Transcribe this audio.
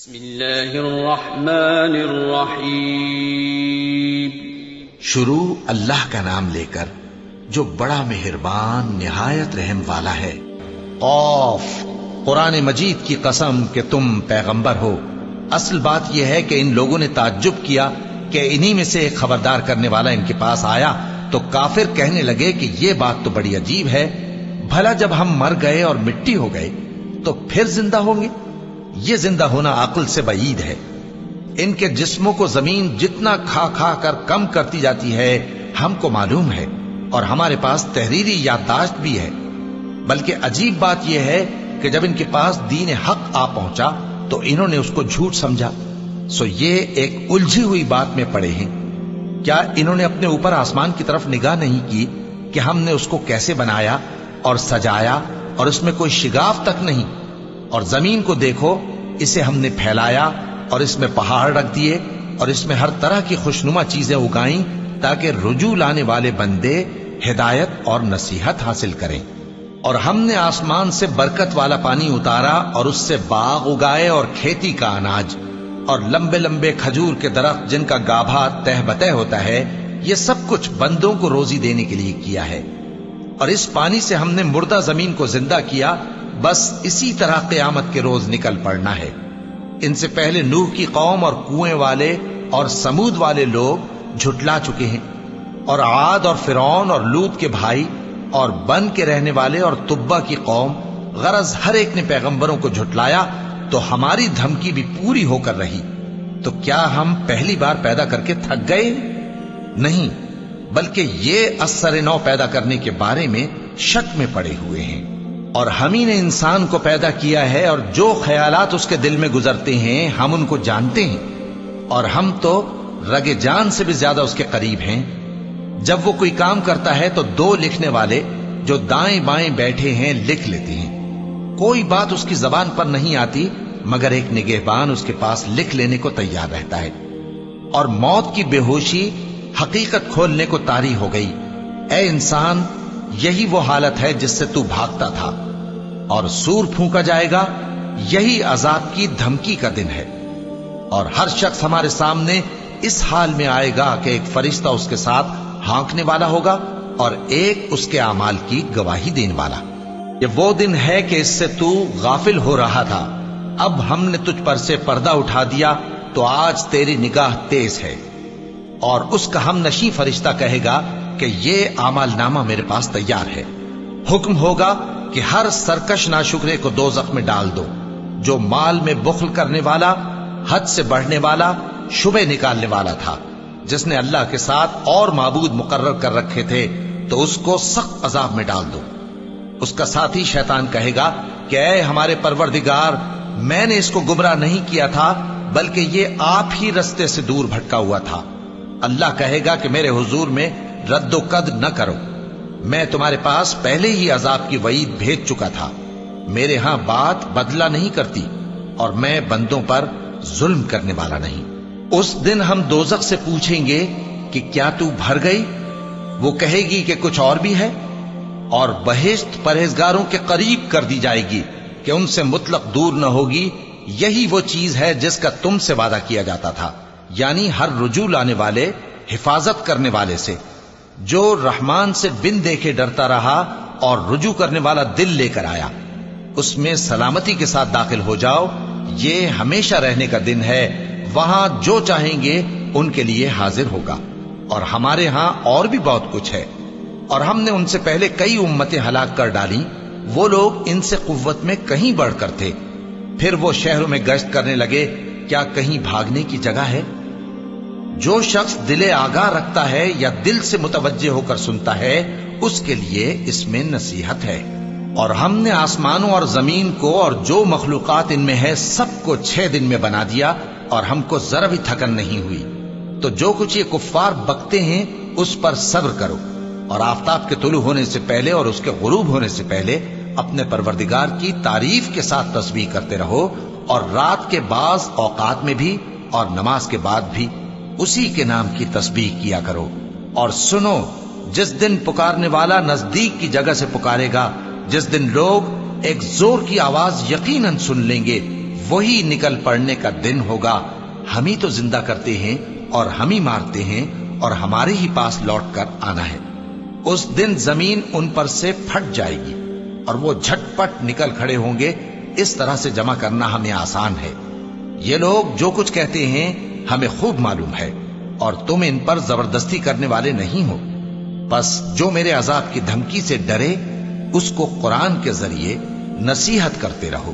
بسم اللہ الرحمن الرحیم۔ شروع اللہ کا نام لے کر جو بڑا مہربان نہایت رحم والا ہے۔ قاف، قرآن مجید کی قسم کہ تم پیغمبر ہو۔ اصل بات یہ ہے کہ ان لوگوں نے تعجب کیا کہ انہی میں سے ایک خبردار کرنے والا ان کے پاس آیا تو کافر کہنے لگے کہ یہ بات تو بڑی عجیب ہے، بھلا جب ہم مر گئے اور مٹی ہو گئے تو پھر زندہ ہوں گے؟ یہ زندہ ہونا عقل سے بعید ہے۔ ان کے جسموں کو زمین جتنا کھا کھا کر کم کرتی جاتی ہے ہم کو معلوم ہے، اور ہمارے پاس تحریری یادداشت بھی ہے۔ بلکہ عجیب بات یہ ہے کہ جب ان کے پاس دین حق آ پہنچا تو انہوں نے اس کو جھوٹ سمجھا۔ سو یہ ایک الجھی ہوئی بات میں پڑے ہیں۔ کیا انہوں نے اپنے اوپر آسمان کی طرف نگاہ نہیں کی کہ ہم نے اس کو کیسے بنایا اور سجایا، اور اس میں کوئی شگاف تک نہیں؟ اور زمین کو دیکھو، اسے ہم نے پھیلایا اور اس میں پہاڑ رکھ دیے اور اس میں ہر طرح کی خوشنما چیزیں اگائیں تاکہ رجوع لانے والے بندے ہدایت اور نصیحت حاصل کریں۔ اور ہم نے آسمان سے برکت والا پانی اتارا اور اس سے باغ اگائے اور کھیتی کا اناج اور لمبے لمبے کھجور کے درخت جن کا گابھا تہ بتہ ہوتا ہے۔ یہ سب کچھ بندوں کو روزی دینے کے لیے کیا ہے۔ اور اس پانی سے ہم نے مردہ زمین کو زندہ کیا، بس اسی طرح قیامت کے روز نکل پڑنا ہے۔ ان سے پہلے نوح کی قوم اور کنویں والے اور سمود والے لوگ جھٹلا چکے ہیں، اور عاد اور فرعون اور لوط کے بھائی اور بن کے رہنے والے اور تبا کی قوم، غرض ہر ایک نے پیغمبروں کو جھٹلایا تو ہماری دھمکی بھی پوری ہو کر رہی۔ تو کیا ہم پہلی بار پیدا کر کے تھک گئے؟ نہیں، بلکہ یہ اثر نو پیدا کرنے کے بارے میں شک میں پڑے ہوئے ہیں۔ اور ہم ہی نے انسان کو پیدا کیا ہے، اور جو خیالات اس کے دل میں گزرتے ہیں ہم ان کو جانتے ہیں، اور ہم تو رگ جان سے بھی زیادہ اس کے قریب ہیں۔ جب وہ کوئی کام کرتا ہے تو دو لکھنے والے جو دائیں بائیں بیٹھے ہیں لکھ لیتے ہیں۔ کوئی بات اس کی زبان پر نہیں آتی مگر ایک نگہبان اس کے پاس لکھ لینے کو تیار رہتا ہے۔ اور موت کی بے ہوشی حقیقت کھولنے کو طاری ہو گئی۔ اے انسان، یہی وہ حالت ہے جس سے تو بھاگتا تھا، اور سور پھونکا جائے گا، یہی عذاب کی دھمکی کا دن ہے۔ اور ہر شخص ہمارے سامنے اس حال میں آئے گا کہ ایک فرشتہ اس کے ساتھ ہانکنے والا ہوگا اور ایک اس کے اعمال کی گواہی دینے والا۔ یہ وہ دن ہے کہ اس سے تو غافل ہو رہا تھا، اب ہم نے تجھ پر سے پردہ اٹھا دیا تو آج تیری نگاہ تیز ہے۔ اور اس کا ہم نشیں فرشتہ کہے گا کہ یہ اعمال نامہ میرے پاس تیار ہے۔ حکم ہوگا کہ ہر سرکش ناشکرے کو دوزخ میں ڈال دو، جو مال میں بخل کرنے والا، حد سے بڑھنے والا، شبہ نکالنے والا تھا، جس نے اللہ کے ساتھ اور معبود مقرر کر رکھے تھے، تو اس کو سخت عذاب میں ڈال دو۔ اس کا ساتھی شیطان کہے گا کہ اے ہمارے پروردگار، میں نے اس کو گمراہ نہیں کیا تھا بلکہ یہ آپ ہی رستے سے دور بھٹکا ہوا تھا۔ اللہ کہے گا کہ میرے حضور میں رد و قد نہ کرو، میں تمہارے پاس پہلے ہی عذاب کی وعید بھیج چکا تھا۔ میرے ہاں بات بدلہ نہیں کرتی، اور میں بندوں پر ظلم کرنے والا نہیں۔ اس دن ہم دوزخ سے پوچھیں گے کہ کیا تو بھر گئی؟ وہ کہے گی کہ کچھ اور بھی ہے۔ اور بہشت پرہیزگاروں کے قریب کر دی جائے گی کہ ان سے مطلق دور نہ ہوگی۔ یہی وہ چیز ہے جس کا تم سے وعدہ کیا جاتا تھا، یعنی ہر رجوع لانے والے، حفاظت کرنے والے سے، جو رحمان سے بن دیکھے ڈرتا رہا اور رجوع کرنے والا دل لے کر آیا، اس میں سلامتی کے ساتھ داخل ہو جاؤ۔ یہ ہمیشہ رہنے کا دن ہے، وہاں جو چاہیں گے ان کے لیے حاضر ہوگا۔ اور ہمارے ہاں اور بھی بہت کچھ ہے، اور ہم نے ان سے پہلے کئی امتیں ہلاک کر ڈالیں، وہ لوگ ان سے قوت میں کہیں بڑھ کر تھے۔ پھر وہ شہروں میں گشت کرنے لگے، کیا کہیں بھاگنے کی جگہ ہے؟ جو شخص دل آگاہ رکھتا ہے یا دل سے متوجہ ہو کر سنتا ہے، اس کے لیے اس میں نصیحت ہے۔ اور ہم نے آسمانوں اور زمین کو اور جو مخلوقات ان میں ہے سب کو 6 دن میں بنا دیا، اور ہم کو ذرا بھی تھکن نہیں ہوئی۔ تو جو کچھ یہ کفار بکتے ہیں اس پر صبر کرو، اور آفتاب کے طلوع ہونے سے پہلے اور اس کے غروب ہونے سے پہلے اپنے پروردگار کی تعریف کے ساتھ تسبیح کرتے رہو، اور رات کے بعض اوقات میں بھی اور نماز کے بعد بھی اسی کے نام کی تسبیح کیا کرو۔ اور سنو، جس دن پکارنے والا نزدیک کی جگہ سے پکارے گا، جس دن لوگ ایک زور کی آواز یقیناً سن لیں گے، وہی نکل پڑنے کا دن ہوگا، ہم ہی تو زندہ کرتے ہیں اور ہم ہی مارتے ہیں اور ہمارے ہی پاس لوٹ کر آنا ہے۔ اس دن زمین ان پر سے پھٹ جائے گی اور وہ جھٹ پٹ نکل کھڑے ہوں گے۔ اس طرح سے جمع کرنا ہمیں آسان ہے۔ یہ لوگ جو کچھ کہتے ہیں ہمیں خوب معلوم ہے، اور تم ان پر زبردستی کرنے والے نہیں ہو۔ بس جو میرے عذاب کی دھمکی سے ڈرے اس کو قرآن کے ذریعے نصیحت کرتے رہو۔